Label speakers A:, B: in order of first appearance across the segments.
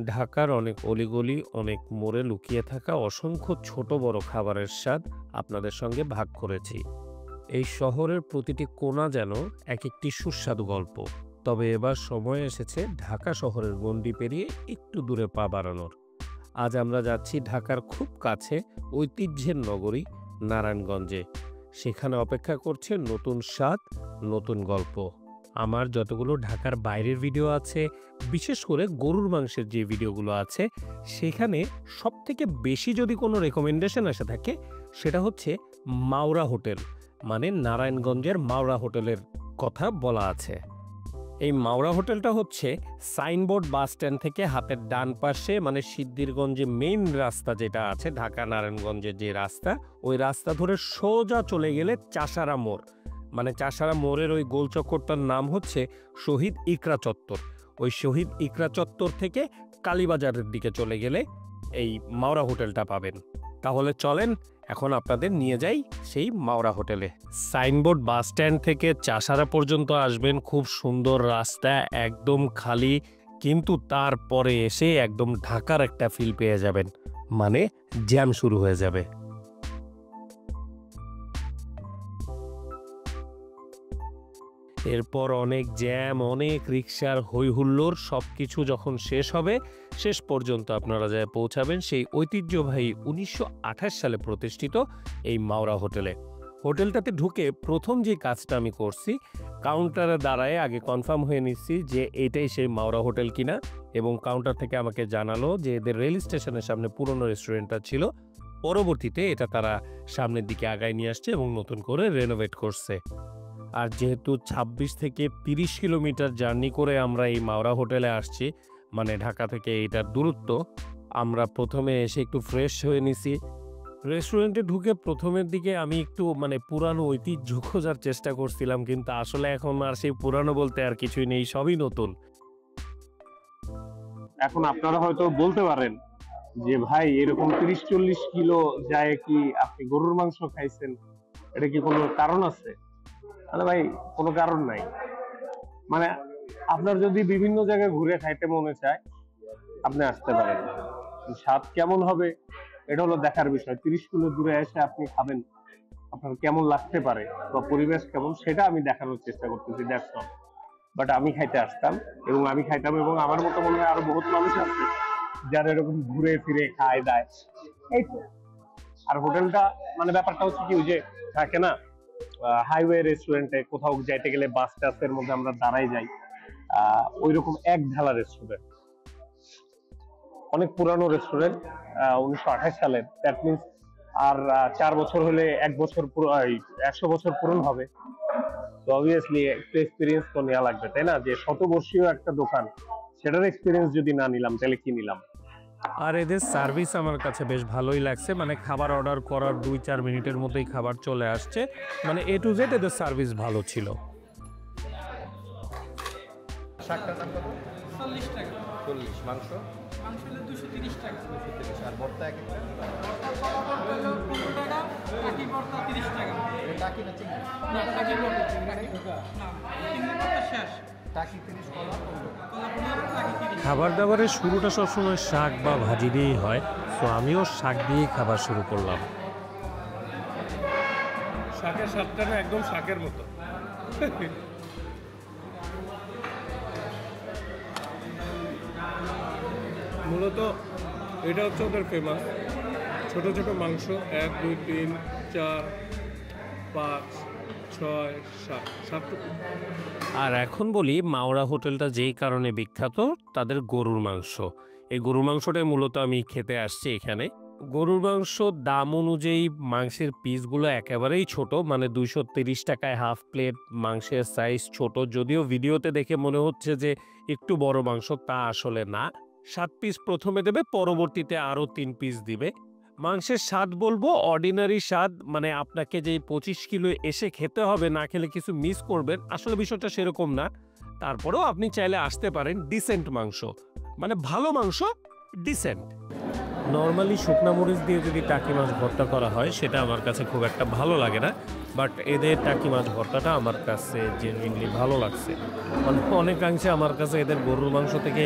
A: ঢাকার অনেক অলিগলি, অনেক মোড়ে লুকিয়ে থাকা অসংখ্য ছোট বড় খাবারের স্বাদ আপনাদের সঙ্গে ভাগ করেছি। এই শহরের প্রতিটি কোণা যেন এক একটি সুস্বাদু গল্প। তবে এবার সময় এসেছে ঢাকা শহরের গণ্ডি পেরিয়ে একটু দূরে পা বাড়ানোর। আজ আমরা যাচ্ছি ঢাকার খুব কাছে, ঐতিহ্যের নগরী নারায়ণগঞ্জে। সেখানে অপেক্ষা করছে নতুন স্বাদ, নতুন গল্প। আমার যতগুলো ঢাকার বাইরের ভিডিও আছে, বিশেষ করে গরুর মাংসের যে ভিডিওগুলো আছে, সেখানে সবথেকে বেশি যদি কোনো রেকমেন্ডেশন এসে থাকে, সেটা হচ্ছে মাওরা হোটেল, মানে নারায়ণগঞ্জের মাওরা হোটেলের কথা বলা আছে। এই মাওরা হোটেলটা হচ্ছে সাইনবোর্ড বাস স্ট্যান্ড থেকে হাতের ডান পাশে, মানে সিদ্ধিরগঞ্জে মেইন রাস্তা যেটা আছে, ঢাকা নারায়ণগঞ্জের যে রাস্তা, ওই রাস্তা ধরে সোজা চলে গেলে চাষারা মোড়, মানে চাষারা মোড়ের ওই গোল চক্করটার নাম হচ্ছে শহীদ ইকরা চত্বর। ওই শহীদ ইকরা চত্বর থেকে কালীবাজারের দিকে চলে গেলে এই মাওরা হোটেলটা পাবেন। তাহলে চলেন এখন আপনাদের নিয়ে যাই সেই মাওরা হোটেলে। সাইনবোর্ড বাস স্ট্যান্ড থেকে চাষারা পর্যন্ত আসবেন, খুব সুন্দর রাস্তা, একদম খালি, কিন্তু তারপরে এসে একদম ঢাকার একটা ফিল পেয়ে যাবেন, মানে জ্যাম শুরু হয়ে যাবে। এরপর অনেক জ্যাম, অনেক রিক্সার হই হুল্লোড়, সব কিছু যখন শেষ হবে, শেষ পর্যন্ত আপনারা যায় পৌঁছাবেন সেই ঐতিহ্যবাহী 1928 সালে প্রতিষ্ঠিত এই মাওরা হোটেলে। হোটেলটাতে ঢুকে প্রথম যে কাজটা আমি করছি, কাউন্টারে দাঁড়ায় আগে কনফার্ম হয়ে নিচ্ছি যে এটাই সেই মাওরা হোটেল কিনা, এবং কাউন্টার থেকে আমাকে জানালো যে এদের রেল স্টেশনের সামনে পুরনো রেস্টুরেন্টটা ছিল, পরবর্তীতে এটা তারা সামনের দিকে আগায় নিয়ে আসছে এবং নতুন করে রেনোভেট করছে। আর যেহেতু 26 থেকে 30 কিলোমিটার জার্নি করে আমরা এই মাওরা হোটেলে আসছি, মানে ঢাকা থেকে এইটার দূরত্ব, আমরা প্রথমে এসে একটু ফ্রেশ হয়ে নিছি। রেস্টুরেন্টে ঢুকে প্রথমের দিকে আমি একটু পুরানো ঐতিহ্য খোঁজার চেষ্টা করছিলাম, কিন্তু আসলে এখন আর সেই পুরানো বলতে আর কিছুই নেই, সবই নতুন।
B: এখন আপনারা হয়তো বলতে পারেন যে ভাই, এরকম 30-40 কিলো যায় কি আপনি গরুর মাংস খাইছেন, এটা কি কোনো কারণ আছে? আরে ভাই, কোনো কারণ নাই। মানে আপনার যদি বিভিন্ন জায়গায় ঘুরে খাইতে মনে চায়, আপনি আসতে পারেন। স্বাদ কেমন হবে এটা হলো দেখার বিষয়। 30 কিলো দূরে এসে আপনি খাবেন, আপনার কেমন লাগতে পারে বা পরিবেশ কেমন, সেটা আমি দেখানোর চেষ্টা করতেছি, দ্যাটস অল। বাট আমি খাইতে আসতাম, এবং আমি খাইতাম, এবং আমার মতো মনে হয় আরো বহুত মানুষ আছে যারা এরকম ঘুরে ফিরে খায় দায়, এই তো। আর হোটেলটা, মানে ব্যাপারটা হচ্ছে কি, ওই যে থাকে না হাইওয়ে রেস্টুরেন্টে কোথাও যাইতে গেলে বাস টাসের মধ্যে আমরা দাঁড়াই যাই, ওই রকম এক ঢালা রেস্টুরেন্ট, অনেক পুরানো রেস্টুরেন্ট, 1928 সালের। দ্যাট মিনস আর 4 বছর হলে 100 বছর পূরণ হবে। তো অবভিয়াসলি একটু এক্সপিরিয়েন্স তো নেওয়া লাগবে, তাই না? যে শতবর্ষীয় একটা দোকান, সেটার এক্সপিরিয়েন্স যদি না নিলাম তাহলে কি নিলাম?
A: আর এদের সার্ভিস আমার কাছে বেশ ভালোই লাগছে, মানে খাবার অর্ডার করার 2-4 মিনিটের মধ্যেই খাবার চলে আসছে, মানে এ টু জেড এদের সার্ভিস ভালো ছিল।
C: শাকটার দাম কত?
D: 40 টাকা।
C: 40। মাংস?
D: মাংস হলো 230 টাকা।
C: 230। আর ভর্তা এক একটা?
D: ভর্তা কলা ভর্তা হলো 15 টাকা, টাকি ভর্তা 30 টাকা।
C: এটা টাকি না চিংড়ি?
D: না, টাকি ভর্তা। টাকি না, চিংড়ি ভর্তা শেষ।
C: টাকি 30, কলা 15।
D: কলা 15, টাকি 30।
A: খাবার দাবারের শুরুটা সবসময় শাক বা ভাজি দিয়েই হয়, তো আমিও শাক দিয়েই খাবার শুরু করলাম।
B: শাকের স্বাদটা না একদম শাকের মতো। মূলত এটা হচ্ছে ওদের ফেমাস ছোট ছোট মাংস, 1 2 3 4 5 6 7 7টুকু।
A: আর এখন বলি মাওরা হোটেলটা যেই কারণে বিখ্যাত, তাদের গরুর মাংস। এই গরুর মাংসটাই মূলত আমি খেতে আসছি এখানে। গরুর মাংস দাম অনুযায়ী মাংসের পিসগুলো একেবারেই ছোট, মানে 230 টাকায় হাফ প্লেট, মাংসের সাইজ ছোট। যদিও ভিডিওতে দেখে মনে হচ্ছে যে একটু বড় মাংস, তা আসলে না। 7 পিস প্রথমে দেবে, পরবর্তীতে আরও 3 পিস দিবে। মাংসের স্বাদ বলবো অর্ডিনারি স্বাদ, মানে আপনাকে যে 25 কিলো এসে খেতে হবে, না খেলে কিছু মিস করবেন, আসলে বিষয়টা সেরকম না। তারপরেও আপনি চাইলে আসতে পারেন। ডিসেন্ট মাংস, মানে ভালো মাংস, ডিসেন্ট। নর্মালি শুকনা মরিচ দিয়ে যদি টাকি মাছ ভর্তা করা হয় সেটা আমার কাছে খুব একটা ভালো লাগে না, বাট এদের টাকি মাছ ভর্তাটা আমার কাছে জেনুইনলি ভালো লাগছে। অনেকাংশে আমার কাছে এদের গরুর মাংস থেকে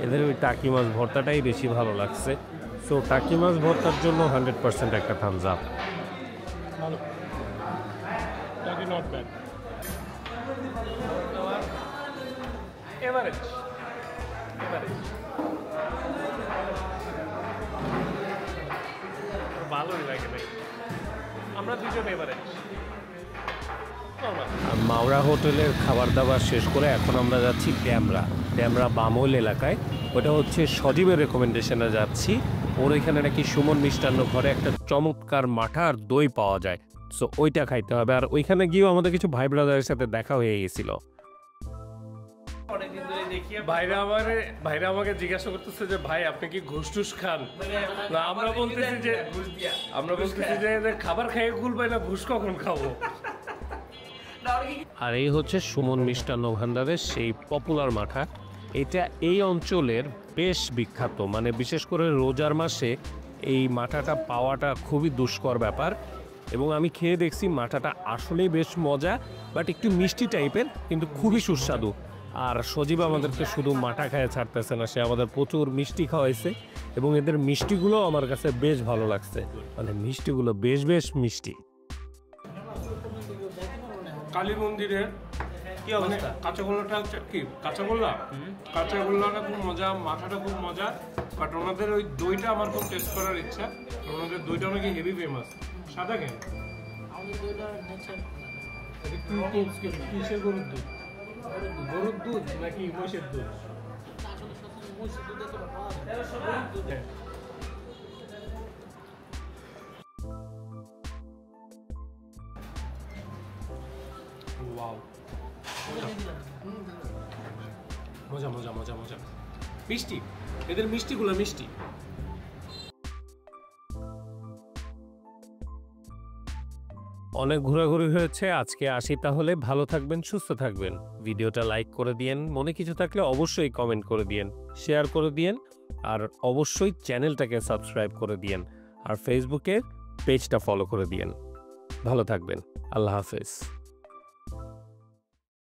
A: এদের ওই টাকি মাছ ভর্তাটাই বেশি ভালো লাগছে। সো টাকি মাছ ভর্তার জন্য 100% একটা থামস আপ।
B: ভালো, টাকি নট ব্যাড, এভারেজ এভারেজ, ভালোই লাগে ভাই, আমরা দুজন এভারেজ।
A: আর মাওরা হোটেলের খাবার দাবার শেষ করে এখন আমরা যাচ্ছি ড্যামরা বামল এলাকায়। ওটা হচ্ছে সজীবের রেকমেন্ডেশনে যাচ্ছি। ওর এখানে নাকি সুমন মিষ্টান্ন ঘরে একটা চমৎকার মাঠা আর দই পাওয়া যায়, সো ওইটা খাইতে হবে। আর ওইখানে গিয়েও আমাদের কিছু ভাই ব্রাদারের সাথে দেখা হয়ে গেছিল।
B: ভাইরা আমাকে জিজ্ঞাসা করতেছে যে ভাই আপনি কি ঘুষ টুস খান? না, আমরা বলতেছি যে খাবার খেয়ে গুল পাই না, ঘুষ কখন খাবো?
A: আর এই হচ্ছে সুমন মিষ্টান্ন ভান্ডারের সেই পপুলার মাঠা। এটা এই অঞ্চলের বেশ বিখ্যাত, মানে বিশেষ করে রোজার মাসে এই মাঠাটা পাওয়াটা খুবই দুষ্কর ব্যাপার। এবং আমি খেয়ে দেখছি মাঠাটা আসলেই বেশ মজা, বাট একটু মিষ্টি টাইপের, কিন্তু খুবই সুস্বাদু। আর সজীব আমাদেরকে শুধু মাঠা খায় ছাড়তেছে না, সে আমাদের প্রচুর মিষ্টি খাওয়াইছে এবং এদের মিষ্টিগুলো আমার কাছে বেশ ভালো লাগছে, মানে মিষ্টিগুলো বেশ মিষ্টি।
B: কালী মন্দিরের কি অবস্থা? কাঁচাগোল্লাটা হচ্ছে কি কাঁচাগোল্লা, কাঁচাগোল্লাটা খুব মজা, মাথাটা খুব মজা, বাট ওনাদের ওই দইটা আমার খুব টেস্ট করার ইচ্ছা। ওনাদের দইটা নাকি হেভি ফেমাস। সাদা কেন? কিসের গরুর দুধ? গরুর দুধ নাকি মহিষের দুধ? ওয়াও, মজা মজা মজা মজা, মিষ্টি, এদের মিষ্টিগুলো মিষ্টি।
A: অনেক ঘোরাঘুরি হয়েছে, আজকে আসি তাহলে। ভালো থাকবেন, সুস্থ থাকবেন। ভিডিওটা লাইক করে দিয়েন, মনে কিছু থাকলে অবশ্যই কমেন্ট করে দিয়েন, শেয়ার করে দিয়েন, আর অবশ্যই চ্যানেলটাকে সাবস্ক্রাইব করে দিয়েন, আর ফেসবুকে পেজটা ফলো করে দিয়েন। ভালো থাকবেন, আল্লাহ হাফেজ।